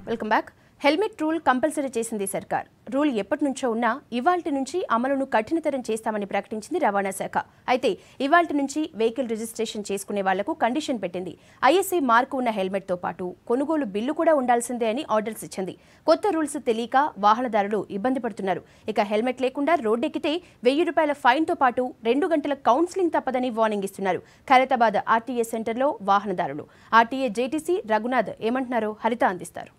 Welcome back. Helmet rule compulsory చేసింది సర్కార్. Rule ఎప్పటి నుంచో ఉన్నా ఇవాల్టి నుంచి అమలును కఠినతరం చేస్తామని ప్రకటించింది రవాణా శాఖ. అయితే ఇవాల్టి నుంచి వెహికల్ రిజిస్ట్రేషన్ చేసుకునే వాళ్లకు కండిషన్ పెట్టింది. ఐఎస్ఐ మార్కు ఉన్న హెల్మెట్తో పాటు కొనుగోలు బిల్లు కూడా ఉండాల్సిందే అని ఆర్డర్స్ ఇచ్చింది. కొత్త రూల్స్ తెలియక వాహనదారులు ఇబ్బంది పడుతున్నారు. ఇక హెల్మెట్ లేకుండా రోడ్డెక్కితే ₹1000 ఫైన్తో పాటు 2 గంటల కౌన్సిలింగ్ తప్పదని వార్నింగ్ ఇస్తున్నారు ఖైరతాబాద్ ఆర్టీఏ సెంటర్లో వాహనదారులు. ఆర్టీఏ జేటీసీ రఘునాథ్ ఏమంటున్నారో హరిత అందిస్తారు.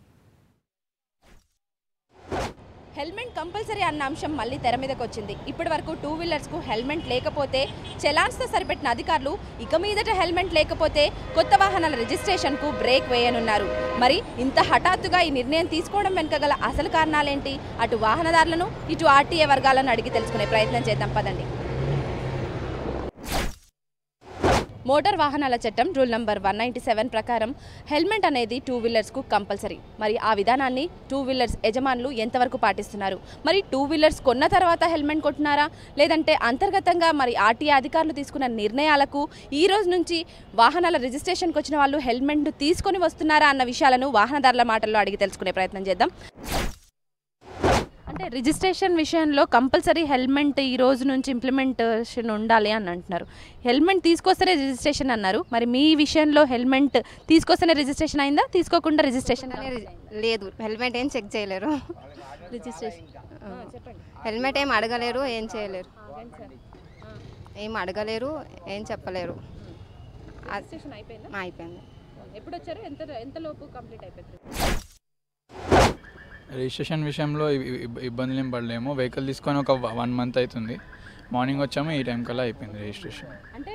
హెల్మెట్ కంపల్సరీ అన్న అంశం మళ్ళీ తెర మీదకి వచ్చింది. ఇప్పటి వరకు 2 వీలర్స్కు హెల్మెట్ లేకపోతే చలాన్స్తో సరిపెట్టిన అధికారులు ఇక మీదట హెల్మెట్ లేకపోతే కొత్త వాహనాల రిజిస్ట్రేషన్కు బ్రేక్ వేయనున్నారు. మరి ఇంత హఠాత్తుగా ఈ నిర్ణయం తీసుకోవడం వెనుక గల అసలు కారణాలేంటి? అటు వాహనదారులను ఇటు ఆర్టీఏ వర్గాలను అడిగి తెలుసుకునే ప్రయత్నం చేద్దాం పదండి. మోటార్ వాహనాల చట్టం రూల్ నంబర్ 197 ప్రకారం హెల్మెట్ అనేది 2 వీలర్స్కు కంపల్సరీ. మరి ఆ విధానాన్ని 2 వీలర్స్ యజమానులు ఎంతవరకు పాటిస్తున్నారు? మరి 2 వీలర్స్ కొన్న తర్వాత హెల్మెట్ కొంటున్నారా, లేదంటే అంతర్గతంగా మరి ఆర్టీఏ అధికారులు తీసుకున్న నిర్ణయాలకు ఈ రోజు నుంచి వాహనాల రిజిస్ట్రేషన్కి వచ్చిన వాళ్ళు హెల్మెట్ తీసుకొని వస్తున్నారా అన్న విషయాలను వాహనదారుల మాటల్లో అడిగి తెలుసుకునే ప్రయత్నం చేద్దాం. అంటే రిజిస్ట్రేషన్ విషయంలో కంపల్సరీ హెల్మెట్ ఈ రోజు నుంచి ఇంప్లిమెంటేషన్ ఉండాలి అని అంటున్నారు. హెల్మెట్ తీసుకొస్తేనే రిజిస్ట్రేషన్ అన్నారు. మరి మీ విషయంలో హెల్మెట్ తీసుకొస్తేనే రిజిస్ట్రేషన్ అయిందా, తీసుకోకుండా రిజిస్ట్రేషన్ లేదు? హెల్మెట్ ఏం చెక్ చేయలేరు, రిజిస్ట్రేషన్ హెల్మెట్ ఏం అడగలేరు, ఏం చేయలేరు, ఏం అడగలేరు, ఏం చెప్పలేరు. అయిపోయింది. ఎప్పుడు వచ్చారు? ఎంత లోపు కంప్లీట్ అయిపోయింది? రిజిస్ట్రేషన్ విషయంలో ఇబ్బందులు ఏం పడలేము. వెహికల్ తీసుకొని ఒక 1 మంత్ అవుతుంది. మార్నింగ్ వచ్చాము, ఈ టైం కల్లా అయిపోయింది రిజిస్ట్రేషన్. అంటే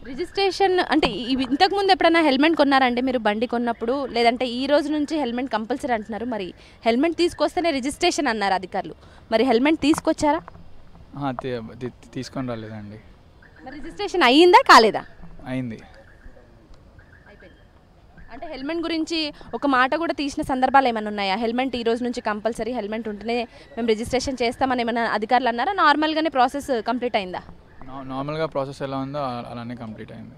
రిజిస్ట్రేషన్ అంటే ఇంతకుముందు ఎప్పుడైనా హెల్మెట్ కొన్నారంటే మీరు బండి కొన్నప్పుడు, లేదంటే ఈ రోజు నుంచి హెల్మెట్ కంపల్సరీ అంటున్నారు. మరి హెల్మెట్ తీసుకొస్తేనే రిజిస్ట్రేషన్ అన్నారు అధికారులు. మరి హెల్మెట్ తీసుకొచ్చారా? తీసుకొని రాలేదండి. మరి రిజిస్ట్రేషన్ అయ్యిందా కాలేదా? అయింది. అంటే హెల్మెట్ గురించి ఒక మాట కూడా తీసిన సందర్భాలు ఏమైనా ఉన్నాయా? హెల్మెట్ ఈ రోజు నుంచి కంపల్సరీ, హెల్మెట్ ఉంటేనే మేము రిజిస్ట్రేషన్ చేస్తామని ఏమైనా అధికారులు అన్నారా? నార్మల్గానే ప్రాసెస్ కంప్లీట్ అయిందా? నార్మల్గా ప్రాసెస్ ఎలా ఉందో అలానే కంప్లీట్ అయింది.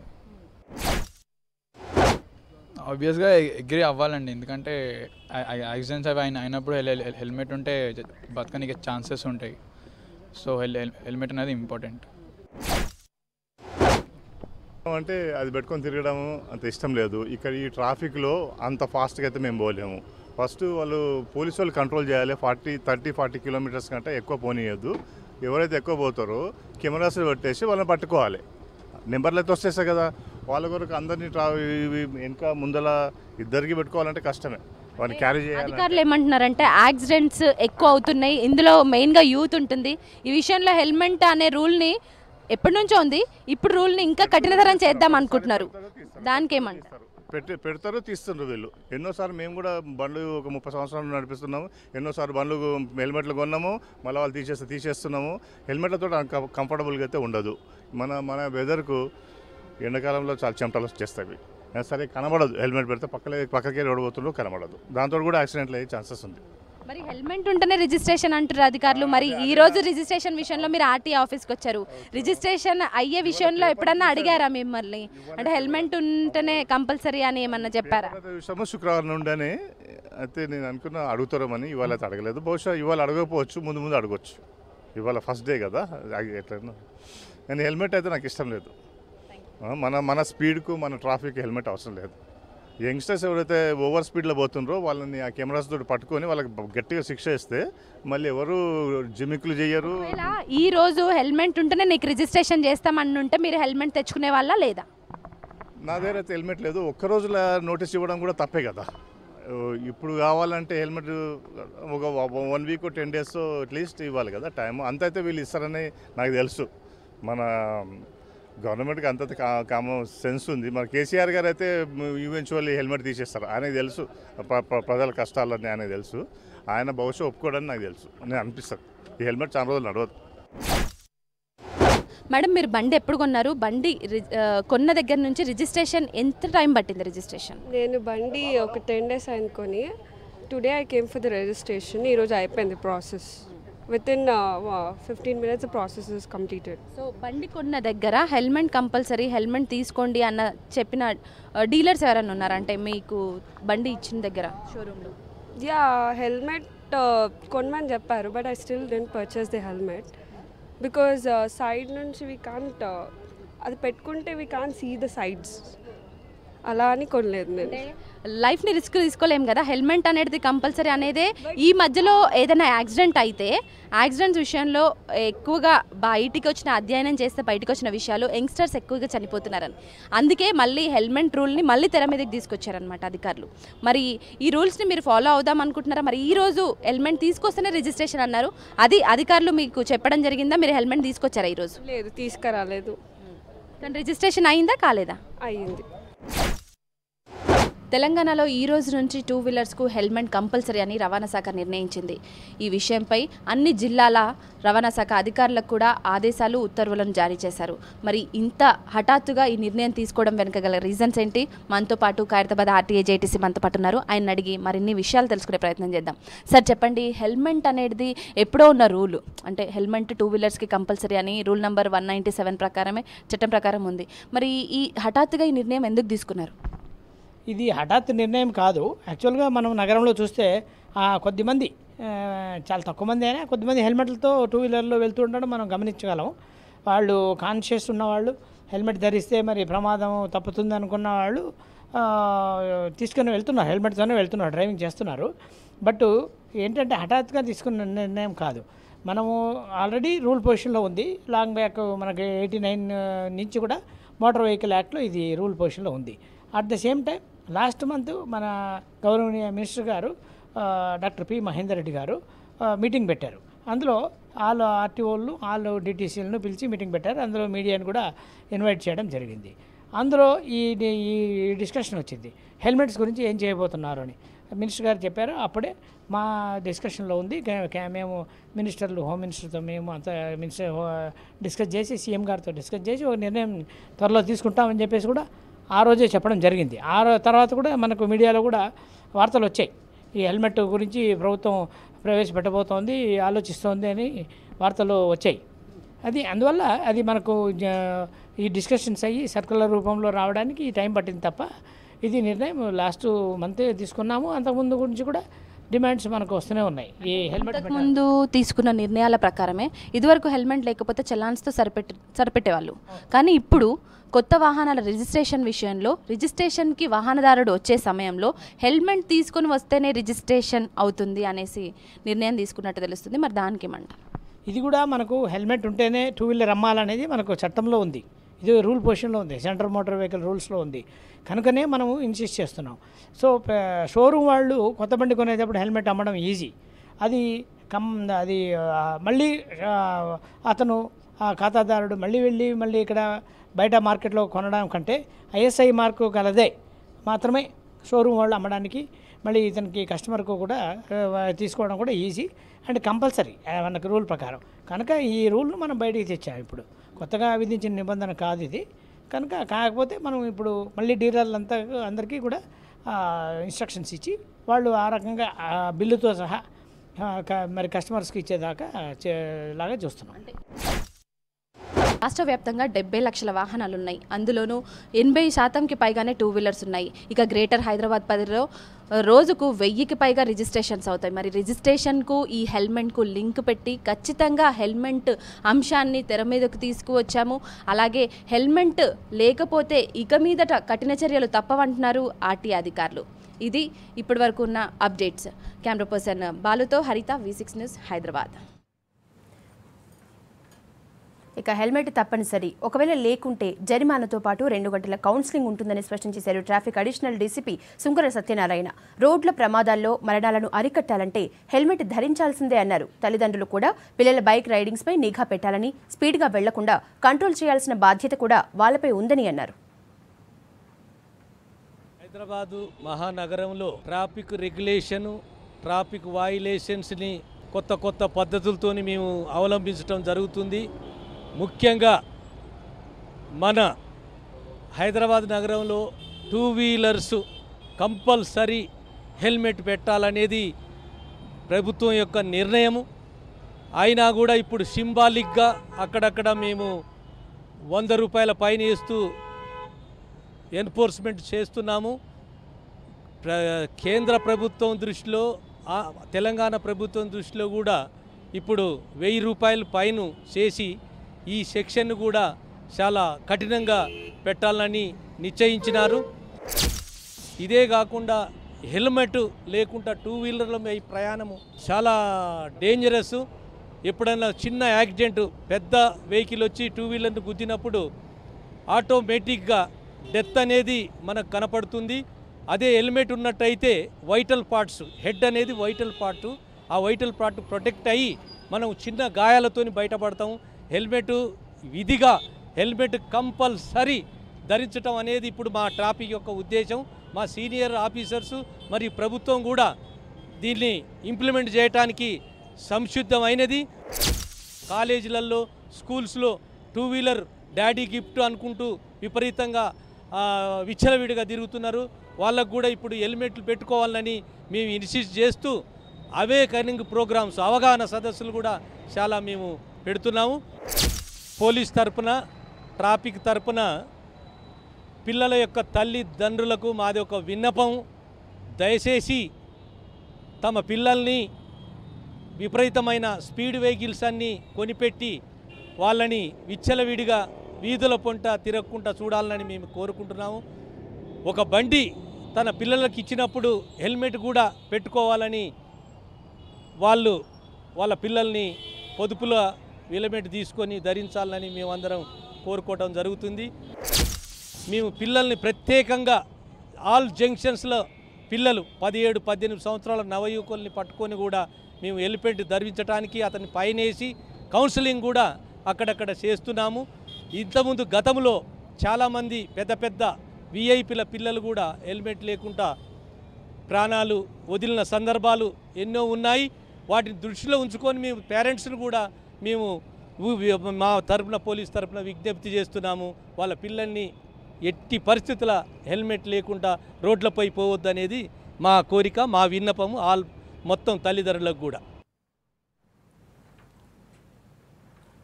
ఆబ్వియస్గా అగ్రీ అవ్వాలండి, ఎందుకంటే యాక్సిడెంట్స్ అవి అయినప్పుడు హెల్మెట్ ఉంటే బతకనికి ఛాన్సెస్ ఉంటాయి. సో హెల్మెట్ అనేది ఇంపార్టెంట్. అంటే అది పెట్టుకొని తిరగడం అంత ఇష్టం లేదు. ఇక్కడ ఈ ట్రాఫిక్లో అంత ఫాస్ట్గా అయితే మేము పోలేము. ఫస్ట్ పోలీసు వాళ్ళు కంట్రోల్ చేయాలి. 30-40 కిలోమీటర్స్ కంటే ఎక్కువ పోనీయద్దు. ఎవరైతే ఎక్కువ పోతారో కెమెరాస్ పెట్టేసి వాళ్ళని పట్టుకోవాలి. నెంబర్లు అయితే వస్తేస్తాయి కదా, వాళ్ళ కొరకు అందరినీ వెనక ముందల ఇద్దరికి పెట్టుకోవాలంటే కష్టమే. వాళ్ళని క్యారీ చేయాలి. అధికారులు ఏమంటున్నారంటే యాక్సిడెంట్స్ ఎక్కువ అవుతున్నాయి, ఇందులో మెయిన్గా యూత్ ఉంటుంది. ఈ విషయంలో హెల్మెట్ అనే రూల్ని ఎప్పటి నుంచో ఉంది, ఇప్పుడు రూల్ని ఇంకా కఠినతరం చేద్దాం అనుకుంటున్నారు. దానికి ఏమంటారు? పెడతారు, తీస్తున్నారు వీళ్ళు. ఎన్నోసార్లు మేము కూడా బండ్లు ఒక 30 సంవత్సరాలు నడిపిస్తున్నాము. ఎన్నోసార్లు బండ్లు హెల్మెట్లు కొన్నాము, మళ్ళీ వాళ్ళు తీసేస్తున్నాము. హెల్మెట్లతో కంఫర్టబుల్గా అయితే ఉండదు. మన వెదర్కు ఎండాకాలంలో చాలా చెమటలు వచ్చేస్తాయి. సరే కనబడదు, హెల్మెట్ పెడితే పక్కకే రోడ్డు పోతుండో కనబడదు. దాంతో కూడా యాక్సిడెంట్లు అయ్యే ఛాన్సెస్ ఉంది. మరి హెల్మెట్ ఉంటేనే రిజిస్ట్రేషన్ అంటారు అధికారులు. మరి ఈ రోజు రిజిస్ట్రేషన్ విషయంలో మీరు ఆర్టీఏ ఆఫీస్కి వచ్చారు. రిజిస్ట్రేషన్ అయ్యే విషయంలో ఎప్పుడన్నా అడిగారా మిమ్మల్ని? అంటే హెల్మెట్ ఉంటేనే కంపల్సరీ అని ఏమన్నా చెప్పారా? విషయము శుక్రవారం నుండని అయితే నేను అనుకున్నా అడుగుతారమని. ఇవాళ అయితే అడగలేదు. బహుశా ఇవాళ అడగకపోవచ్చు, ముందు అడగవచ్చు. ఇవాళ ఫస్ట్ డే కదా ఎట్లయినా. కానీ హెల్మెట్ అయితే నాకు ఇష్టం లేదు. మన స్పీడ్కు మన ట్రాఫిక్ హెల్మెట్ అవసరం లేదు. యంగ్స్టర్స్ ఎవరైతే ఓవర్ స్పీడ్లో పోతుండ్రో వాళ్ళని ఆ కెమెరాస్ తోటి పట్టుకొని వాళ్ళకి గట్టిగా శిక్ష ఇస్తే మళ్ళీ ఎవరు జిమిక్లు చేయరు. ఈ రోజు హెల్మెట్ ఉంటేనే నీకు రిజిస్ట్రేషన్ చేస్తామనుంటే మీరు హెల్మెట్ తెచ్చుకునే వాళ్ళ లేదా? నా దగ్గర అయితే హెల్మెట్ లేదు. ఒక్కరోజుల నోటీస్ ఇవ్వడం కూడా తప్పే కదా. ఇప్పుడు కావాలంటే హెల్మెట్ ఒక 1 వీక్ 10 డేస్ అట్లీస్ట్ ఇవ్వాలి కదా టైం. అంత అయితే వీళ్ళు ఇస్తారని నాకు తెలుసు. మన గవర్నమెంట్కి అంత కామన్ సెన్స్ ఉంది. మన కేసీఆర్ గారు అయితే ఈవెన్చువల్లీ హెల్మెట్ తీసేస్తారు. ఆయనకు తెలుసు ప్రజల కష్టాలని, ఆయనకు తెలుసు. ఆయన బహుశా ఒప్పుకోవడానికి నాకు తెలుసు, నేను అనిపిస్తుంది. ఈ హెల్మెట్ చాలా రోజులు నడవదు. మేడం, మీరు బండి ఎప్పుడు కొన్నారు? బండి కొన్న దగ్గర నుంచి రిజిస్ట్రేషన్ ఎంత టైం పట్టింది? రిజిస్ట్రేషన్ నేను బండి ఒక 10 days అనుకొని today I came for the registration. ఈరోజు అయిపోయింది process. Within 15 minutes the process is completed. So బండి కొన్న దగ్గర హెల్మెట్ కంపల్సరీ, హెల్మెట్ తీసుకోండి అన్న చెప్పిన డీలర్స్ ఎవరైనా ఉన్నారా? అంటే మీకు బండి ఇచ్చిన దగ్గర షోరూంలో యా హెల్మెట్ కొనమని చెప్పారు, but I still didn't purchase the helmet because side నుంచి వీ కాంట్ అది పెట్టుకుంటే we can't see the sides, అలా అని కొనలేదు నేను. లైఫ్ని రిస్క్ తీసుకోలేము కదా, హెల్మెట్ అనేది కంపల్సరీ అనేదే. ఈ మధ్యలో ఏదైనా యాక్సిడెంట్ అయితే యాక్సిడెంట్స్ విషయంలో ఎక్కువగా బయటికి వచ్చిన అధ్యయనం చేస్తే బయటకు వచ్చిన విషయాలు యంగ్స్టర్స్ ఎక్కువగా చనిపోతున్నారని, అందుకే మళ్ళీ హెల్మెట్ రూల్ని మళ్ళీ తెర మీదకి తీసుకొచ్చారనమాట అధికారులు. మరి ఈ రూల్స్ని మీరు ఫాలో అవుదాం అనుకుంటున్నారా? మరి ఈ రోజు హెల్మెట్ తీసుకొస్తేనే రిజిస్ట్రేషన్ అన్నారు, అది అధికారులు మీకు చెప్పడం జరిగిందా? మీరు హెల్మెట్ తీసుకొచ్చారా ఈరోజు? లేదు, తీసుకురాలేదు. కానీ రిజిస్ట్రేషన్ అయిందా కాలేదా? అయ్యింది. తెలంగాణలో ఈ రోజు నుంచి 2 వీలర్స్కు హెల్మెట్ కంపల్సరీ అని రవాణా శాఖ నిర్ణయించింది. ఈ విషయంపై అన్ని జిల్లాల రవాణా శాఖ అధికారులకు కూడా ఆదేశాలు, ఉత్తర్వులను జారీ చేశారు. మరి ఇంత హఠాత్తుగా ఈ నిర్ణయం తీసుకోవడం వెనుక గల రీజన్స్ ఏంటి? మనతో పాటు ఖైరతాబాద్ ఆర్టీఏ జేటీసీ మనతో పాటు ఉన్నారు. ఆయన అడిగి మరిన్ని విషయాలు తెలుసుకునే ప్రయత్నం చేద్దాం. సార్ చెప్పండి, హెల్మెట్ అనేది ఎప్పుడో ఉన్న రూల్, అంటే హెల్మెట్ 2 వీలర్స్కి కంపల్సరీ అని రూల్ నెంబర్ 197 ప్రకారమే చట్టం ప్రకారం ఉంది. మరి ఈ హఠాత్తుగా ఈ నిర్ణయం ఎందుకు తీసుకున్నారు? ఇది హఠాత్ నిర్ణయం కాదు. యాక్చువల్గా మనం నగరంలో చూస్తే కొద్దిమంది, చాలా తక్కువ మంది అయినా కొద్దిమంది హెల్మెట్లతో 2 వీలర్లో వెళ్తూ ఉండడం మనం గమనించగలం. వాళ్ళు కాన్షియస్ ఉన్నవాళ్ళు, హెల్మెట్ ధరిస్తే మరి ప్రమాదం తప్పుతుంది అనుకున్న వాళ్ళు తీసుకొని వెళ్తున్నారు, హెల్మెట్తోనే వెళ్తున్నారు, డ్రైవింగ్ చేస్తున్నారు. బట్ ఏంటంటే హఠాత్తుగా తీసుకున్న నిర్ణయం కాదు. మనము ఆల్రెడీ రూల్ పొజిషన్లో ఉంది. లాంగ్ బ్యాక్ మనకి 89 నుంచి కూడా మోటార్ వెహికల్ యాక్ట్లో ఇది రూల్ పొజిషన్లో ఉంది. At the same time last month మన గౌరవనీయ మినిస్టర్ గారు డాక్టర్ పి మహేందర్ రెడ్డి గారు మీటింగ్ పెట్టారు. అందులో ఆల్ ఆర్టీఓలను, ఆల్ డిటీసీలను పిలిచి మీటింగ్ పెట్టారు. అందులో మీడియాని కూడా ఇన్వైట్ చేయడం జరిగింది. అందులో ఈ డిస్కషన్ వచ్చింది, హెల్మెట్స్ గురించి ఏం చేయబోతున్నారు అని మినిస్టర్ గారు చెప్పారు. అప్పుడే మా డిస్కషన్లో ఉంది. మేము మినిస్టర్లు, హోమ్ మినిస్టర్తో మేము అంతా డిస్కస్ చేసి, సీఎం గారితో డిస్కస్ చేసి ఒక నిర్ణయం త్వరలో తీసుకుంటామని చెప్పేసి కూడా ఆ రోజే చెప్పడం జరిగింది. తర్వాత కూడా మనకు మీడియాలో కూడా వార్తలు వచ్చాయి, ఈ హెల్మెట్ గురించి ప్రభుత్వం ప్రవేశపెట్టబోతోంది, ఆలోచిస్తోంది అని వార్తలు వచ్చాయి. అందువల్ల అది మనకు ఈ డిస్కషన్స్ అయ్యి సర్కులర్ రూపంలో రావడానికి ఈ టైం పట్టింది తప్ప, ఇది నిర్ణయం లాస్ట్ మంతే తీసుకున్నాము. అంతకుముందు గురించి కూడా డిమాండ్స్ మనకు వస్తూనే ఉన్నాయి. ఈ హెల్మెట్ ముందు తీసుకున్న నిర్ణయాల ప్రకారమే ఇదివరకు హెల్మెట్ లేకపోతే చలాన్స్తో సరిపెట్టేవాళ్ళు. కానీ ఇప్పుడు కొత్త వాహనాల రిజిస్ట్రేషన్ విషయంలో రిజిస్ట్రేషన్కి వాహనదారుడు వచ్చే సమయంలో హెల్మెట్ తీసుకొని వస్తేనే రిజిస్ట్రేషన్ అవుతుంది అనేసి నిర్ణయం తీసుకున్నట్టు తెలుస్తుంది. మరి దానికి ఏమంటారు? ఇది కూడా మనకు హెల్మెట్ ఉంటేనే 2 వీలర్ అమ్మాలనేది మనకు చట్టంలో ఉంది. ఇది రూల్ పొజిషన్లో ఉంది, సెంట్రల్ మోటార్ వెహికల్ రూల్స్లో ఉంది. కనుకనే మనము ఇన్సిస్ట్ చేస్తున్నాం. సో షోరూమ్ వాళ్ళు కొత్త బండి కొనేటప్పుడు హెల్మెట్ అమ్మడం ఈజీ. అది మళ్ళీ అతను ఖాతాదారుడు మళ్ళీ ఇక్కడ బయట మార్కెట్లో కొనడం కంటే ఐఎస్ఐ మార్కు గలదే మాత్రమే షోరూమ్ వాళ్ళు అమ్మడానికి, మళ్ళీ ఇతనికి కస్టమర్కు కూడా తీసుకోవడం కూడా ఈజీ అండ్ కంపల్సరీ మనకు రూల్ ప్రకారం. కనుక ఈ రూల్ను మనం బయటికి తెచ్చాం. ఇప్పుడు కొత్తగా విధించిన నిబంధన కాదు ఇది. కనుక కాకపోతే మనం ఇప్పుడు మళ్ళీ డీలర్లంతా అందరికీ కూడా ఇన్స్ట్రక్షన్స్ ఇచ్చి వాళ్ళు ఆ రకంగా బిల్లుతో సహా మరి కస్టమర్స్కి ఇచ్చేదాకా లాగా చూస్తున్నాం. రాష్ట్ర వ్యాప్తంగా 70 లక్షల వాహనాలు ఉన్నాయి. అందులోనూ 80% పైగానే 2 వీలర్స్ ఉన్నాయి. ఇక గ్రేటర్ హైదరాబాద్ పరిధిలో రోజుకు 1000కి పైగా రిజిస్ట్రేషన్స్ అవుతాయి. మరి రిజిస్ట్రేషన్కు ఈ హెల్మెట్కు లింక్ పెట్టి ఖచ్చితంగా హెల్మెట్ అంశాన్ని తెర మీదకు తీసుకువచ్చాము. అలాగే హెల్మెట్ లేకపోతే ఇక మీదట కఠిన చర్యలు తప్పవంటున్నారు ఆర్టీ అధికారులు. ఇది ఇప్పటివరకు ఉన్న అప్డేట్స్. కెమెరా పర్సన్ బాలుతో హరిత, V6 న్యూస్, హైదరాబాద్. ఇక హెల్మెట్ తప్పనిసరి, ఒకవేళ లేకుంటే జరిమానాతో పాటు 2 గంటల కౌన్సిలింగ్ ఉంటుందని స్పష్టం చేశారు traffic additional DCP Sunkara Satyanarayana. రోడ్ల ప్రమాదాల్లో మరణాలను అరికట్టాలంటే హెల్మెట్ ధరించాల్సిందే అన్నారు. తల్లిదండ్రులు కూడా పిల్లల బైక్ రైడింగ్స్పై నిఘా పెట్టాలని, స్పీడ్గా వెళ్లకుండా కంట్రోల్ చేయాల్సిన బాధ్యత కూడా వాళ్ళపై ఉందని అన్నారు. హైదరాబాదు మహానగరంలో ట్రాఫిక్ రెగ్యులేషను, ట్రాఫిక్ వయలేషన్స్ని కొత్త పద్ధతులతోని మేము అవలంబించడం జరుగుతుంది. ముఖ్యంగా మన హైదరాబాద్ నగరంలో 2 వీలర్స్ కంపల్సరీ హెల్మెట్ పెట్టాలనేది ప్రభుత్వం యొక్క నిర్ణయము. అయినా కూడా ఇప్పుడు సింబాలిక్గా అక్కడక్కడ మేము 100 రూపాయల ఫైన్ వేస్తూ ఎన్ఫోర్స్మెంట్ చేస్తున్నాము. కేంద్ర ప్రభుత్వం దృష్టిలో తెలంగాణ ప్రభుత్వం దృష్టిలో కూడా ఇప్పుడు 1000 రూపాయలు ఫైన్ చేసి ఈ సెక్షన్ కూడా చాలా కఠినంగా పెట్టాలని నిశ్చయించినారు. ఇదే కాకుండా హెల్మెట్ లేకుండా 2 వీలర్ల మీద ప్రయాణము చాలా డేంజరస్. ఎప్పుడైనా చిన్న యాక్సిడెంట్ పెద్ద వెహికల్ వచ్చి 2 వీలర్ను గుద్దినప్పుడు ఆటోమేటిక్గా డెత్ అనేది మనకు కనపడుతుంది. అదే హెల్మెట్ ఉన్నట్టయితే వైటల్ పార్ట్స్, హెడ్ అనేది వైటల్ పార్ట్, ఆ వైటల్ పార్ట్ ప్రొటెక్ట్ అయ్యి మనం చిన్న గాయాలతో బయటపడతాం. హెల్మెట్ విధిగా హెల్మెట్ కంపల్సరీ ధరించడం అనేది ఇప్పుడు మా ట్రాఫిక్ యొక్క ఉద్దేశం. మా సీనియర్ ఆఫీసర్సు మరియు ప్రభుత్వం కూడా దీన్ని ఇంప్లిమెంట్ చేయడానికి సంసిద్ధమైనది. కాలేజీలలో స్కూల్స్లో 2 వీలర్ డాడీ గిఫ్ట్ అనుకుంటూ విపరీతంగా విచ్చలవిడిగా తిరుగుతున్నారు. వాళ్ళకు కూడా ఇప్పుడు హెల్మెట్లు పెట్టుకోవాలని మేము ఇన్సిస్ట్ చేస్తూ అవేకనింగ్ ప్రోగ్రామ్స్, అవగాహన సదస్సులు కూడా చాలా మేము పెడుతున్నాము. పోలీస్ తరపున, ట్రాఫిక్ తరపున పిల్లల యొక్క తల్లిదండ్రులకు మాది ఒక విన్నపం. దయచేసి తమ పిల్లల్ని విపరీతమైన స్పీడ్ వెహికల్స్ అన్నీ కొనిపెట్టి వాళ్ళని విచ్చలవిడిగా వీధుల పొంట తిరగకుండా చూడాలని మేము కోరుకుంటున్నాము. ఒక బండి తన పిల్లలకి ఇచ్చినప్పుడు హెల్మెట్ కూడా పెట్టుకోవాలని వాళ్ళ పిల్లల్ని పొదుపుల హెల్మెట్ తీసుకొని ధరించాలని మేమందరం కోరుకోవడం జరుగుతుంది. మేము పిల్లల్ని ప్రత్యేకంగా ఆల్ జంక్షన్స్లో పిల్లలు 17-18 సంవత్సరాల నవయువకుల్ని పట్టుకొని కూడా మేము హెల్మెట్ ధరించడానికి అతన్ని పైనేసి కౌన్సిలింగ్ కూడా అక్కడక్కడ చేస్తున్నాము. ఇంతకుముందు గతంలో చాలామంది పెద్ద పెద్ద విఐపీల పిల్లలు కూడా హెల్మెట్ లేకుండా ప్రాణాలు వదిలిన సందర్భాలు ఎన్నో ఉన్నాయి. వాటిని దృష్టిలో ఉంచుకొని మేము పేరెంట్స్ను కూడా మేము మా తరపున, పోలీస్ తరపున విజ్ఞప్తి చేస్తున్నాము. వాళ్ళ పిల్లల్ని ఎట్టి పరిస్థితుల హెల్మెట్ లేకుండా రోడ్లపై పోవద్దు అనేది మా కోరిక, మా విన్నపము మొత్తం తల్లిదండ్రులకు కూడా.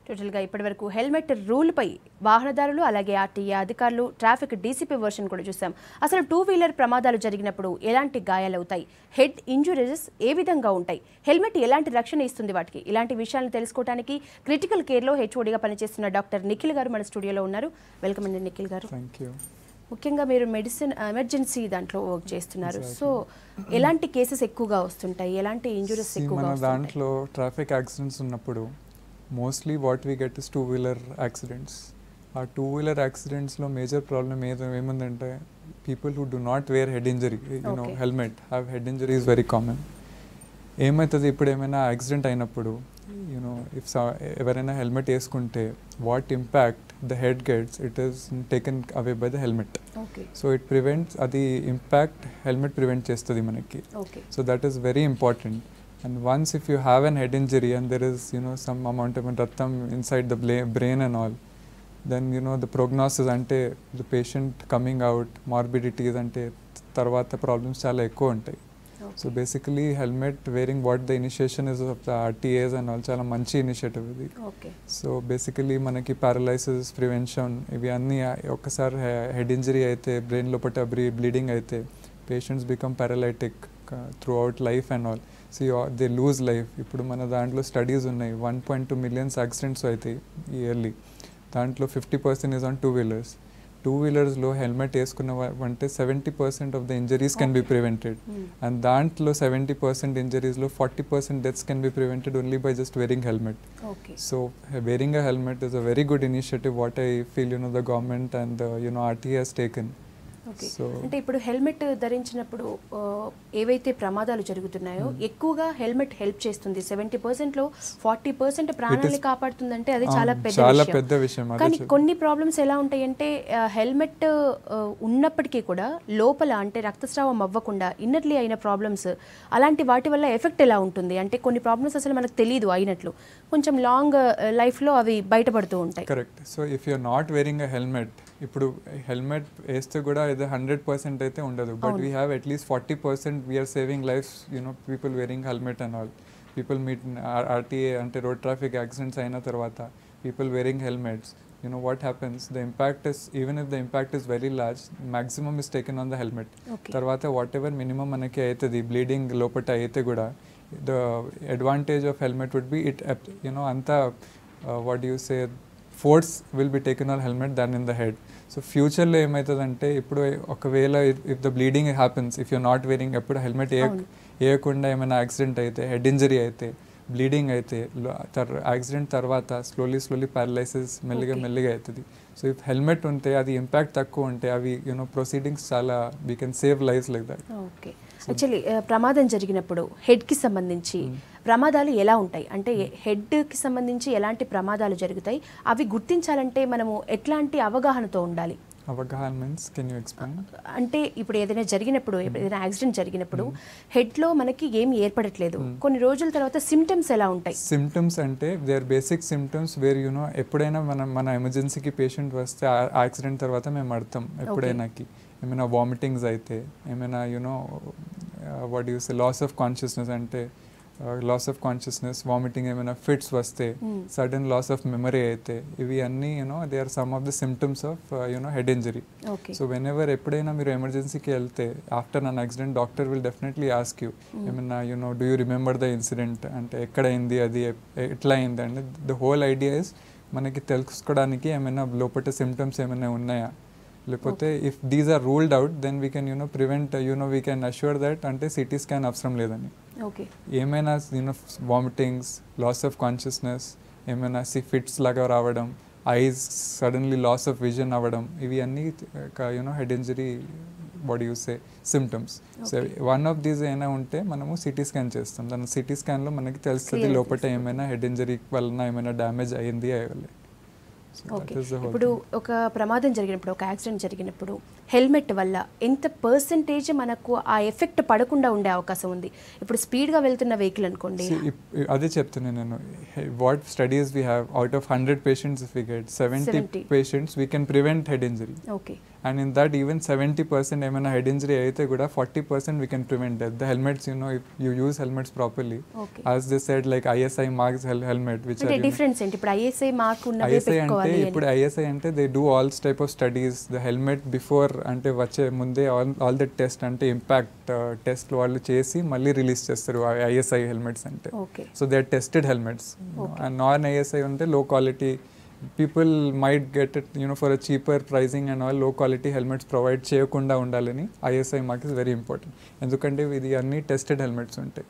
టోటల్గా ఇప్పటివరకు హెల్మెట్ రూల్పై వాహనదారులు అలాగే ఆర్టీఏ అధికారులు, ట్రాఫిక్ డీసీపీ వర్షన్ కూడా చూసాం. అసలు 2 వీలర్ ప్రమాదాలు జరిగినప్పుడు ఎలాంటి గాయాలవుతాయి, హెడ్ ఇంజురీస్ ఏ విధంగా ఉంటాయి, హెల్మెట్ ఎలాంటి రక్షణ ఇస్తుంది, వాటికి ఇలాంటి విషయాలను తెలుసుకోవడానికి క్రిటికల్ కేర్లో హెచ్ఓడిగా పనిచేస్తున్న డాక్టర్ నిఖిల్ గారు మన స్టూడియోలో ఉన్నారు. వెల్కమ్ అండి నిఖిల్ గారు. ముఖ్యంగా మీరు మెడిసిన్ ఎమర్జెన్సీ దాంట్లో వర్క్ చేస్తున్నారు. సో ఎలాంటి కేసెస్ ఎక్కువగా వస్తుంటాయి, ఎలాంటి ఇంజురీస్ ఎక్కువగా వస్తుంటాయి? దాంట్లో ట్రాఫిక్ యాక్సిడెంట్స్ ఉన్నప్పుడు mostly what we get is 2 wheeler accidents. ఆ 2 వీలర్ యాక్సిడెంట్స్లో మేజర్ ప్రాబ్లమ్ ఏముందంటే people who do not wear head injury, helmet have head injury is very common. ఏమవుతుంది, ఇప్పుడు ఏమైనా యాక్సిడెంట్ అయినప్పుడు ఇఫ్ ఎవరైనా హెల్మెట్ వేసుకుంటే what impact the head gets, it is taken away by the helmet. So it prevents, అది impact helmet prevent చేస్తుంది మనకి. So that is very important. And once if you have an head injury and there is some amount of rattam inside the brain and all, then the prognosis ante the patient coming out morbidities ante tarvata problems chala ekku untayi. So basically helmet wearing, what the initiation is of the RTAs and all, chala manchi initiative idi. So basically manaki paralysis prevention ivi anni okasari head injury aithe brain lopata bleeding aithe patients become paralytic throughout life and all. So they lose life. ఇప్పుడు మన దాంట్లో studies ఉన్నాయి, 1.2 million accidents అవుతాయి yearly. దాంట్లో 50% is on 2 wheelers. 2 వీలర్స్లో helmet వేసుకున్నవంటే 70% of the injuries can be prevented. And దాంట్లో 70% ఇంజరీస్లో 40% deaths can be prevented only by just wearing helmet. So wearing a helmet is a very good initiative what I feel the government and RTA has taken. అంటే ఇప్పుడు helmet ధరించినప్పుడు ఏవైతే ప్రమాదాలు జరుగుతున్నాయో ఎక్కువగా helmet help చేస్తుంది. 70%లో 40% ప్రాణాలను కాపాడుతుందంటే అది చాలా పెద్ద విషయం. కానీ కొన్ని ప్రాబ్లమ్స్ ఎలా ఉంటాయంటే హెల్మెట్ ఉన్నప్పటికీ కూడా లోపల అంటే రక్తస్రావం అవ్వకుండా ఇన్నర్లీ అయిన ప్రాబ్లమ్స్, అలాంటి వాటి వల్ల ఎఫెక్ట్ ఎలా ఉంటుంది అంటే కొన్ని ప్రాబ్లమ్స్ అసలు మనకు తెలియదు అయినట్లు, కొంచెం లాంగ్ లైఫ్లో అవి బయటపడుతూ ఉంటాయి. Correct. So if you are not wearing a helmet, ఇప్పుడు హెల్మెట్ వేస్తే కూడా ఇది 100% అయితే ఉండదు, but we have at least 40% we are saving lives, people wearing helmet and all. People meet RTA అంటే రోడ్ ట్రాఫిక్ యాక్సిడెంట్స్ అయిన తర్వాత people wearing helmets, you know what happens, the impact is, even if the impact is very large, maximum is taken on the helmet. Okay. Tarvata whatever minimum manaki aitadi bleeding lopata aithe kuda, the advantage of helmet would be it, you know, anta what do you say, force will be taken on helmet than in the head. So future lo emaitadante ippudu okavela if the bleeding happens, if you're not wearing eppudu helmet eyakunda emana accident aithe, head injury aithe, bleeding అయితే accident తర్వాత slowly paralysis మెల్లిగా అవుతుంది. So if helmet ఉంటే అది impact తక్కువ ఉంటే అవి you know proceedings చాలా we can save lives like that. Okay, actually ప్రమాదం జరిగినప్పుడు హెడ్కి సంబంధించి ప్రమాదాలు ఎలా ఉంటాయి, అంటే హెడ్కి సంబంధించి ఎలాంటి ప్రమాదాలు జరుగుతాయి, అవి గుర్తించాలంటే మనము ఎట్లాంటి అవగాహనతో ఉండాలి? అవగాహన మీన్స్ కెన్ యూ ఎక్స్ప్లెయిన్? అంటే ఇప్పుడు ఏదైనా జరిగినప్పుడు, ఏదైనా యాక్సిడెంట్ జరిగినప్పుడు హెడ్లో మనకి ఏమి ఏర్పడట్లేదు, కొన్ని రోజుల తర్వాత సిమ్టమ్స్ ఎలా ఉంటాయి? సిమ్టమ్స్ అంటే they are basic symptoms where you know ఎప్పుడైనా మన ఎమర్జెన్సీకి పేషెంట్ వస్తే యాక్సిడెంట్ తర్వాత మేము అర్థం ఎప్పుడైనాకి ఏమైనా వామిటింగ్స్ అయితే, ఏమైనా you know what you say loss of consciousness అంటే లాస్ ఆఫ్ కాన్షియస్నెస్, వామిటింగ్, ఏమైనా ఫిట్స్ వస్తే, సడన్ లాస్ ఆఫ్ మెమరీ అయితే, ఇవి అన్నీ you know they are some of the symptoms of you know head injury. So whenever ఎప్పుడైనా మీరు ఎమర్జెన్సీకి వెళ్తే after an accident doctor will definitely ask you ఏమైనా you know do you remember the incident, అంటే ఎక్కడైంది, అది ఎట్లా అయింది అంటే ద హోల్ ఐడియా ఇస్ మనకి తెలుసుకోవడానికి ఏమైనా లోపల సిమ్టమ్స్ ఏమైనా ఉన్నాయా, లేకపోతే if these are ruled out then we can you know prevent, you know we can assure that అంటే సిటీ స్కాన్ అవసరం లేదని. ఏమైనా you know vomitings, loss of consciousness, ఏమైనా ఫిట్స్ లాగా రావడం, eyes suddenly loss of vision అవ్వడం, ఇవి అన్నీ you know head injury body use symptoms. So one of these అయినా ఉంటే మనము సిటీ స్కాన్ చేస్తాం. దాని సిటీ స్కాన్లో మనకి తెలుస్తుంది లోపల ఏమైనా హెడ్ ఇంజరీ వలన ఏమైనా డ్యామేజ్ అయ్యింది అవ్వలేదు. ఓకే, ఇప్పుడు ఒక ప్రమాదం జరిగినప్పుడు, ఒక యాక్సిడెంట్ జరిగినప్పుడు హెల్మెట్ వల్ల ఎంత పర్సెంటేజ్ మనకు ఆ ఎఫెక్ట్ పడకుండా ఉండే అవకాశం ఉంది? ఇప్పుడు స్పీడ్గా వెళ్తున్న వెహికల్ అనుకోండి, అదే చెప్తున్నాను నేను, what studies we have out of 100 patients if we get 70 patients we can prevent head injury. Okay, and in that even 70% ఏమైనా హెడ్ ఇంజరీ అయితే కూడా 40% we can prevent death. The helmets, you know, if you use helmets properly, as they said, like ISI marks helmet, which are difference enti ipudu ISI mark unnave pettukovali ante ipudu ISI ante they do all type of studies. The helmet before ante vache munde all the test ante impact test vallu chesi malli release chestaru ISI helmets ante. So they are tested helmets. And non ISI ante low quality, people might get it, you know, for a cheaper pricing and all, low quality helmets provide చేయకుండా ఉండాలని ISI mark is very important. ఎందుకంటే ఇది అన్ని tested helmets ఉంటాయి.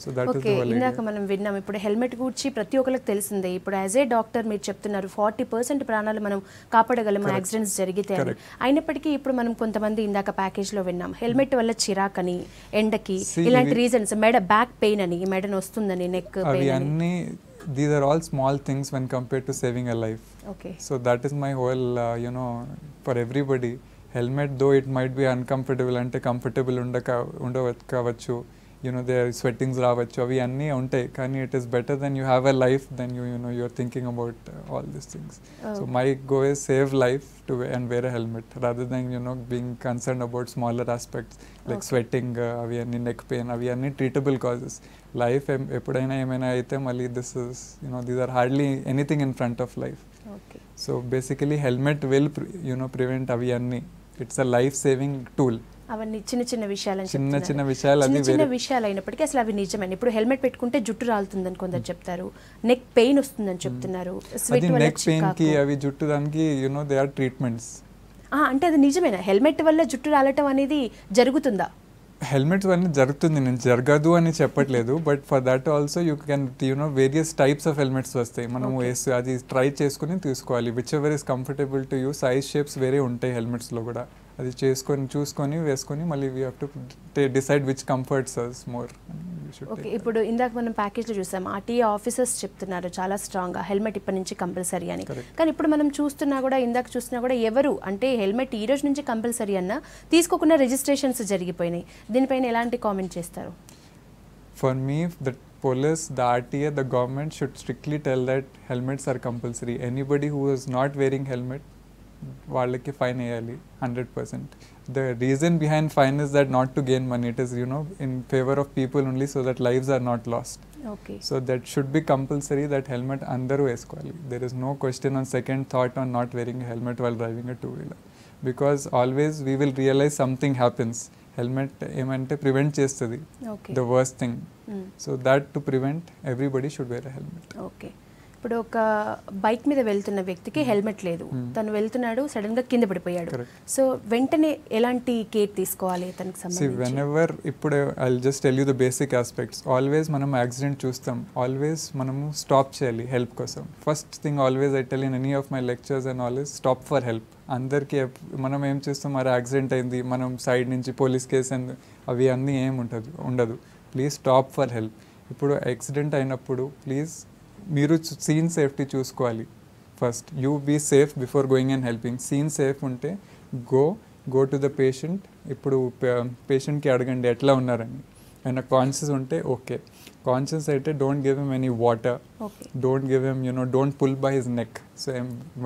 So that is the వల్. ఇందాక మనం విన్నాం, ఇప్పుడు హెల్మెట్ గురించి ప్రతి ఒక్కరికి తెలిసిందే. ఇప్పుడు యాజ్ ఏ డాక్టర్ మీరు చెప్తున్నారు 40% ప్రాణాలు మనం కాపాడగలం యాక్సిడెంట్స్ జరిగితే అని. అయినప్పటికీ ఇప్పుడు మనం కొంతమంది ఇందాక ప్యాకేజ్లో విన్నాం హెల్మెట్ వల్ల చిరాకని, ఎండకి, ఇలాంటి రీజన్స్, మెడ బ్యాక్ పెయిన్ అని, మెడను వస్తుందని, నెక్ పెయిన్ అని. These are all small things when compared to saving a life. Okay. So that is my whole, you know, for everybody, helmet though it might be uncomfortable ante comfortable ఉండవచ్చు, you know, there sweatings రావచ్చు, అవి అన్నీ ఉంటాయి, కానీ it is better than you have a life than you know you're thinking about all these things. So my goal is save life to and wear a helmet rather than, you know, being concerned about smaller aspects like sweating, అవి అన్ని neck pain, అవి అన్ని treatable causes. Life ఎప్పుడైనా ఏమైనా అయితే మళ్ళీ this is, you know, these are hardly anything in front of life. Okay. So basically helmet will you know prevent అవి అన్ని. It's a life saving tool. అవన్నీ చిన్న చిన్న విషయాలు, చిన్న విషయాలు, అది చిన్న విషయాలు అయినప్పటికీ అసలు అవి నిజమే. ఇప్పుడు హెల్మెట్ పెట్టుకుంటే జుట్టు రాలుతుందని కొందరు చెప్తారు, నెక్ పెయిన్ వస్తుందని చెప్తున్నారు, స్వెట్ వల్ల నెక్ పెయిన్ కి అవి జుట్టు దానికి, you know, they are treatments. అంటే అది నిజమేనా? హెల్మెట్ వల్ల జుట్టు రాలటం అనేది జరుగుతుందా? హెల్మెట్స్ వల్ల జరుగుతుంది, నేను జరగదు అని చెప్పట్లేదు. But for that also you can, you know, various types of helmets వస్తాయి, మనం అది ట్రై చేసుకుని తీసుకోవాలి. Whichever is comfortable to you. Size shapes వేరే ఉంటాయి హెల్మెట్స్లో కూడా, అది చూసుకొని వేసుకొని మళ్ళీ we have to decide which comforts us more. Okay, ఇప్పుడు ఇందాక మనం ప్యాకేజ్లో చూసాం ఆర్టీఏ ఆఫీసర్స్ చెప్తున్నారు చాలా స్ట్రాంగ్గా హెల్మెట్ ఇప్పటి నుంచి కంపల్సరీ అని. కానీ ఇప్పుడు మనం చూస్తున్నా కూడా, ఇందాక చూస్తున్నా కూడా ఎవరు అంటే హెల్మెట్ ఈ రోజు నుంచి కంపల్సరీ అన్నా తీసుకోకుండా రిజిస్ట్రేషన్స్ జరిగిపోయినాయి. దీనిపైన ఎలాంటి కామెంట్ చేస్తారు? For me the police, the RTA, the government should strictly tell that helmets are compulsory. Anybody who is not wearing helmet వాళ్ళకి ఫైన్ వేయాలి 100%. The reason behind fine is that not to gain money. It is, you know, in favor of people only, so that lives are not lost. Okay. So that should be compulsory, that helmet andaru వేసుకోవాలి. There is no question on second thought on not wearing a helmet while driving a two-wheeler. Because always we will realize something happens. Helmet ఏమంటే prevent చేస్తుంది the worst thing. So that to prevent, everybody should wear a helmet. Okay. ఇప్పుడు ఒక bike మీద వెళ్తున్న వ్యక్తికి helmet లేదు, తను వెళ్తున్నాడు, సడన్ గా కింద పడిపోయాడు. సో వెంటనే ఎలాంటి కేర్ తీసుకోవాలి తనకి సంబంధించి? whenever ఇప్పుడు I'll just tell you the basic aspects. Always మనం యాక్సిడెంట్ చూస్తాం, ఆల్వేస్ మనము స్టాప్ చేయాలి హెల్ప్ కోసం. First thing always I tell in any of my lectures and always stop for help. అందరికీ మనం ఏం చేస్తాం, మరి యాక్సిడెంట్ అయింది, మనం సైడ్ నుంచి పోలీస్ కేసు అండ్ అవి అన్నీ ఏం ఉండదు. Please stop for help. ఇప్పుడు యాక్సిడెంట్ అయినప్పుడు ప్లీజ్ మీరు సీన్ సేఫ్టీ చూసుకోవాలి. First you be safe before going and helping. Scene safe ఉంటే గో టు ద పేషెంట్. ఇప్పుడు పేషెంట్కి అడగండి ఎట్లా ఉన్నారని. ఏమైనా కాన్షియస్ ఉంటే ఓకే, కాన్షియస్ అయితే don't give him any water, don't give him don't pull by his neck. So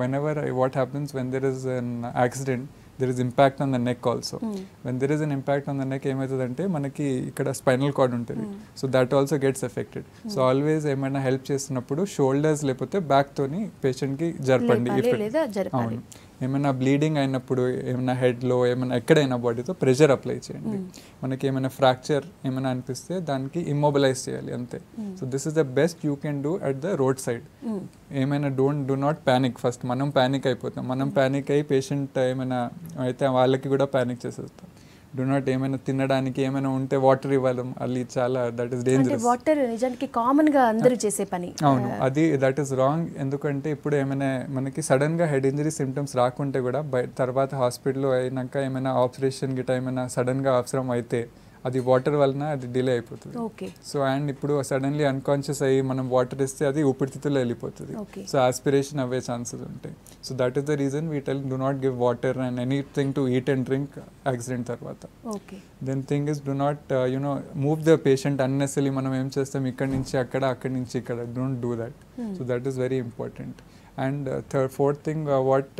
whenever what happens when there is an accident, there is impact on the neck also. When there is an impact on the neck, ఏమవుతుందంటే మనకి ఇక్కడ spinal cord ఉంటుంది, so that also gets affected. So always ఏమైనా help చేస్తున్నప్పుడు shoulders లేకపోతే బ్యాక్తోని పేషెంట్కి జరపండి. అవును, ఏమైనా బ్లీడింగ్ అయినప్పుడు ఏమైనా హెడ్లో ఏమైనా ఎక్కడైనా బాడీతో ప్రెషర్ అప్లై చేయండి. మనకి ఏమైనా ఫ్రాక్చర్ ఏమైనా అనిపిస్తే దానికి ఇమ్మొబిలైజ్ చేయాలి అంతే. So this is the best you can do at the road side. ఏమైనా డూ నాట్ ప్యానిక్. ఫస్ట్ మనం ప్యానిక్ అయిపోతాం, మనం ప్యానిక్ అయ్యి పేషెంట్ ఏమైనా అయితే వాళ్ళకి కూడా ప్యానిక్ చేసేస్తాం. డూ నాట్ ఏమైనా తినడానికి ఏమైనా ఉంటే వాటర్ ఇవ్వడం, అది చాలా దట్ ఈస్ డేంజరస్. వాటర్ నిజానికి కామన్ గా అందరూ చేసే పని. అవును, అది దట్ ఈస్ రాంగ్. ఎందుకంటే ఇప్పుడు ఏమైనా మనకి సడన్ గా హెడ్ ఇంజరీ సిమ్టమ్స్ రాకుంటే కూడా తర్వాత హాస్పిటల్లో అయినాక ఏమైనా ఆపరేషన్ గిట్ట ఏమైనా సడన్ గా అవసరం అయితే అది వాటర్ వలన అది డిలే అయిపోతుంది. సో అండ్ ఇప్పుడు సడన్లీ అన్కాన్షియస్ అయ్యి మనం వాటర్ ఇస్తే అది ఊపిరితిత్తులో వెళ్ళిపోతుంది. సో ఆస్పిరేషన్ అవ్వే ఛాన్సెస్ ఉంటాయి. So that is the reason we tell do not give water and anything to eat and drink accident తర్వాత. Then thing is do not move the patient unnecessary. మనం ఏం చేస్తాం, ఇక్కడి నుంచి అక్కడ, అక్కడి నుంచి ఇక్కడ. Don't do that. So that is very important. And fourth thing, what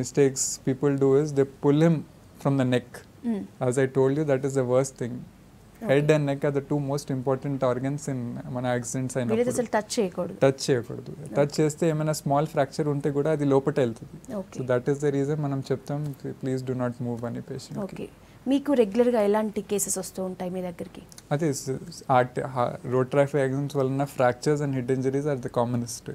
mistakes people do is they pull him from the neck. As I told you, that is the worst thing. Head and neck are the two most important organs in మన accidents అయినప్పుడు. Touch చేయకూడదు. Touch చేస్తే ఏమైనా small fracture ఉంటే కూడా అది లోపట వెళ్తుంది. So that is the reason మనం చెప్తాం ప్లీజ్ డూ నాట్ మూవ్ అని పేషెంట్. ఓకే. మీకు రెగ్యులర్గా ఎలాంటి కేసెస్ వస్తూ ఉంటాయి మీ దగ్గరికి? అదే రోడ్ ట్రాఫిక్ యాక్సిడెంట్స్ వలన fractures and head injuries are the commonest.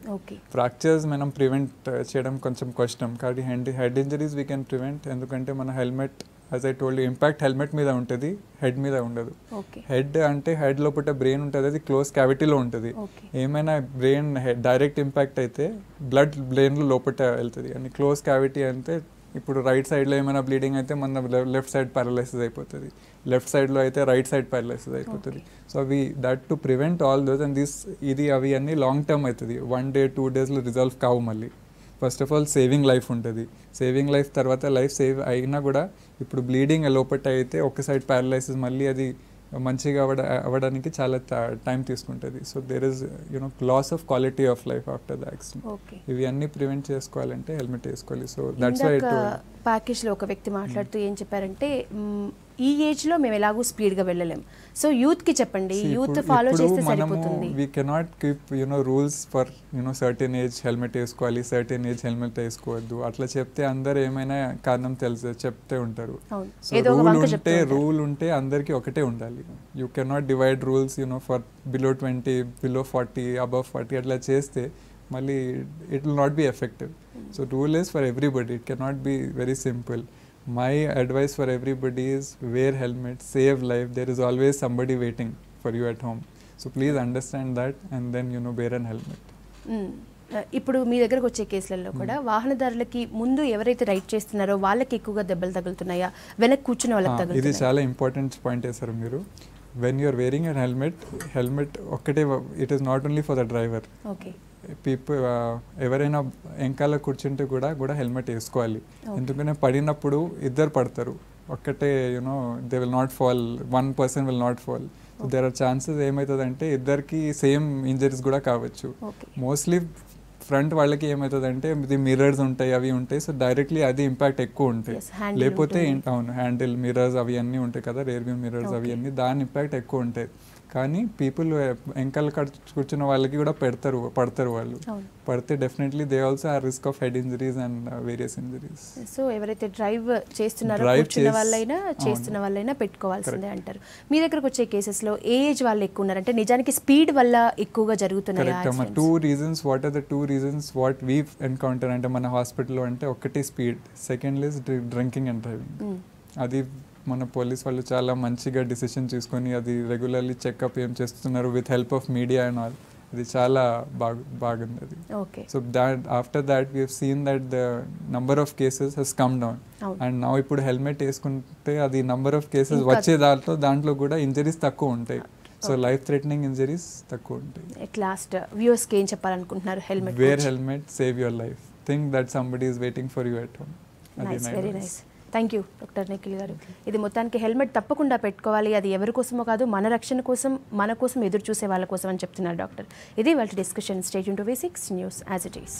Fractures మనం ప్రివెంట్ చేయడం కొంచెం కష్టం, కానీ head injuries we can prevent. ఎందుకంటే మన helmet, as I told you, impact helmet మీద ఉంటుంది, హెడ్ మీద ఉండదు. హెడ్ అంటే హెడ్ లోపల బ్రెయిన్ ఉంటుంది, అది క్లోజ్ క్యావిటీలో ఉంటుంది. ఏమైనా బ్రెయిన్ డైరెక్ట్ ఇంపాక్ట్ అయితే బ్లడ్ బ్రెయిన్లో లోపల వెళ్తుంది. అని క్లోజ్ క్యావిటీ అంటే ఇప్పుడు రైట్ సైడ్లో ఏమైనా బ్లీడింగ్ అయితే మన లెఫ్ట్ సైడ్ పారలైసిస్ అయిపోతుంది, లెఫ్ట్ సైడ్లో అయితే రైట్ సైడ్ పారలైసిస్ అయిపోతుంది. సో అవి that to prevent all those and అవి అన్నీ లాంగ్ టర్మ్ అవుతుంది. 1 day 2 daysలో రిజాల్వ్ కావు. మళ్ళీ first of all saving life ఉంటుంది. సేవింగ్ లైఫ్ తర్వాత లైఫ్ సేవ్ అయినా కూడా ఇప్పుడు బ్లీడింగ్ లోపట అయితే ఒక సైడ్ పారలైసిస్ మళ్ళీ అది మంచిగా అవ్వడానికి చాలా టైం తీసుకుంటుంది. So there is loss of quality of life after the accident. ఇవి అన్నీ ప్రివెంట్ చేసుకోవాలంటే హెల్మెట్ వేసుకోవాలి. సో దట్స్ వై ప్యాకేజ్లో ఒక వ్యక్తి మాట్లాడుతూ ఏం చెప్పారంటే, ఈ ఏజ్లో మేము ఎలాగూ స్పీడ్గా వెళ్ళలేం, సో యూత్కి చెప్పండి, యూత్ ఫాలో చేస్తే సరిపోతుంది. We cannot keep rules for certain age helmet వేసుకోవాలి, సర్టెన్ ఏజ్ హెల్మెట్ వేసుకోవద్దు అట్లా చెప్తే అందరు ఏమైనా కారణం చెప్తే ఉంటారు. సో రూల్ ఉంటే అందరికీ ఒకటే ఉండాలి. You cannot divide rules for below 20, below 40, above 40 అట్లా చేస్తే మళ్ళీ it will not be effective. So rule is for everybody, it cannot be very simple. My advice for everybody is wear helmet, save life. There is always somebody waiting for you at home. So please understand that and then wear an helmet. ఇప్పుడు మీ దగ్గరకు వచ్చే కేసులలో కూడా వాహనదారులకి ముందు ఎవరైతే ride చేస్తున్నారో వాళ్ళకి ఎక్కువగా దెబ్బలు తగులుతున్నాయా, వెనక్కి కూర్చున్న వాళ్ళకి తగులుతున్నాయా? ఇది చాలా ఇంపార్టెంట్ పాయింట్ వేశారు మీరు. When you are wearing a helmet ఒక్కటే, it is not only for the driver. Okay. People ఎవరైనా వెనకాల కూర్చుంటే కూడా హెల్మెట్ వేసుకోవాలి. ఎందుకంటే పడినప్పుడు ఇద్దరు పడతారు, ఒక్కటే they will not fall, 1 person will not fall. There are chances ఏమవుతుందంటే ఇద్దరికి సేమ్ ఇంజరీస్ కూడా కావచ్చు. మోస్ట్లీ ఫ్రంట్ వాళ్ళకి ఏమవుతుందంటే ఇది మిర్రర్స్ ఉంటాయి అవి ఉంటాయి, సో డైరెక్ట్లీ అది ఇంపాక్ట్ ఎక్కువ ఉంటాయి. లేకపోతే అవును హ్యాండిల్ మిర్రర్స్ అవి అన్నీ ఉంటాయి కదా, రేర్ వ్యూ మిర్రర్స్ అవి అన్నీ, దాని ఇంపాక్ట్ ఎక్కువ ఉంటాయి. కానీ పీపుల్ వెంకల్ కూర్చున్న వాళ్ళకి కూడా పడతారు వాళ్ళు. పడితే definitely they also are risk of head injuries and various injuries. So ఎవరైతే డ్రైవ్ చేస్తున్నారో కూర్చున్న వాళ్ళైనా చేస్తున్న వాళ్ళైనా పెట్టుకోవాల్సిందే అంటారు. మీ దగ్గరకు వచ్చే కేసెస్లో ఏ ఏజ్ వాళ్ళు ఎక్కువ ఉన్నారంటే నిజానికి స్పీడ్ వల్ల ఎక్కువగా జరుగుతున్నాయి? Two reasons. What are the two reasons what we encounter అంటే మన హాస్పిటల్లో అంటే ఒకటి speed, second is drinking and driving. అది మన పోలీస్ వాళ్ళు చాలా మంచిగా డిసిషన్ తీసుకొని అది రెగ్యులర్లీ చెకప్ ఏం చేస్తున్నారు with help of media and all, అది చాలా బాగుంది అది. So that after that we have seen that the number of cases has come down. And నా ఇప్పుడు హెల్మెట్ వేసుకుంటే అది నంబర్ ఆఫ్ కేసెస్ వచ్చే దాంట్లో కూడా ఇంజరీస్ తక్కువ ఉంటాయి. సో లైఫ్ థ్రెటనింగ్ ఇంజరీస్ తక్కువ ఉంటాయి. ఎట్ లాస్ట్ వ్యూవర్స్కి ఏం చెప్పాలనుకుంటున్నారు? Helmet wear helmet, save your life, think that somebody is waiting for you at home. Very nice. Thank you doctor Nikhil garu. ఇది మొత్తానికి హెల్మెట్ తప్పకుండా పెట్టుకోవాలి, అది ఎవరి కోసమో కాదు మన రక్షణ కోసం, మన కోసం ఎదురు చూసే వాళ్ళ కోసం అని చెప్తున్నారు డాక్టర్. ఇది వాళ్ళ discussion. Stay tune to V6 news as it is.